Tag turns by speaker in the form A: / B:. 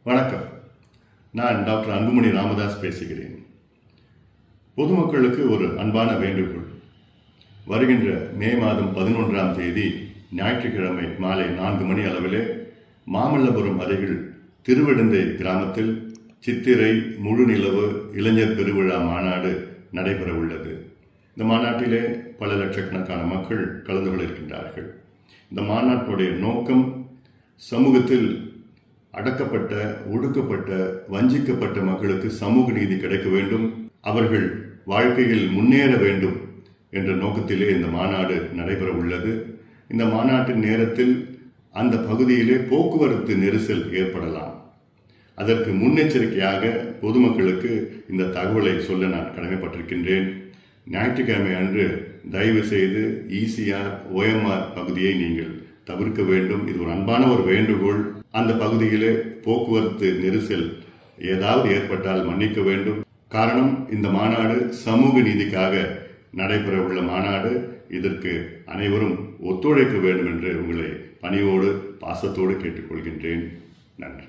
A: வணக்கம். நான் டாக்டர் அன்புமணி ராமதாஸ் பேசுகிறேன். பொதுமக்களுக்கு ஒரு அன்பான வேண்டுகோள். வருகின்ற மே மாதம் 11ஆம் தேதி ஞாயிற்றுக்கிழமை மாலை 4 மணி அளவிலே மாமல்லபுரம் அருகில் திருவிடந்தை கிராமத்தில் சித்திரை முழு நிலவு இளைஞர் பெருவிழா மாநாடு நடைபெற உள்ளது. இந்த மாநாட்டிலே பல லட்சக்கணக்கான மக்கள் கலந்து கொள்ள இருக்கின்றார்கள். இந்த மாநாட்டுடைய நோக்கம் சமூகத்தில் அடக்கப்பட்ட, ஒடுக்கப்பட்ட, வஞ்சிக்கப்பட்ட மக்களுக்கு சமூக நீதி கிடைக்க வேண்டும், அவர்கள் வாழ்க்கையில் முன்னேற வேண்டும் என்ற நோக்கத்திலே இந்த மாநாடு நடைபெற உள்ளது. இந்த மாநாட்டின் நேரத்தில் அந்த பகுதியிலே போக்குவரத்து நெரிசல் ஏற்படலாம். அதற்கு முன்னெச்சரிக்கையாக பொதுமக்களுக்கு இந்த தகவலை சொல்ல நான் கடமைப்பட்டிருக்கின்றேன். ஞாயிற்றுக்கிழமை அன்று தயவு செய்து ஈசிஆர், OMR பகுதியை நீங்கள் தவிர்க்க வேண்டும். இது ஒரு அன்பான ஒரு வேண்டுகோள். அந்த பகுதியிலே போக்குவரத்து நெரிசல் ஏதாவது ஏற்பட்டால் மன்னிக்க வேண்டும். காரணம், இந்த மாநாடு சமூக நீதிக்காக நடைபெற உள்ள மாநாடு. இதற்கு அனைவரும் ஒத்துழைக்க வேண்டும் என்று உங்களை பணிவோடு பாசத்தோடு கேட்டுக்கொள்கின்றேன். நன்றி.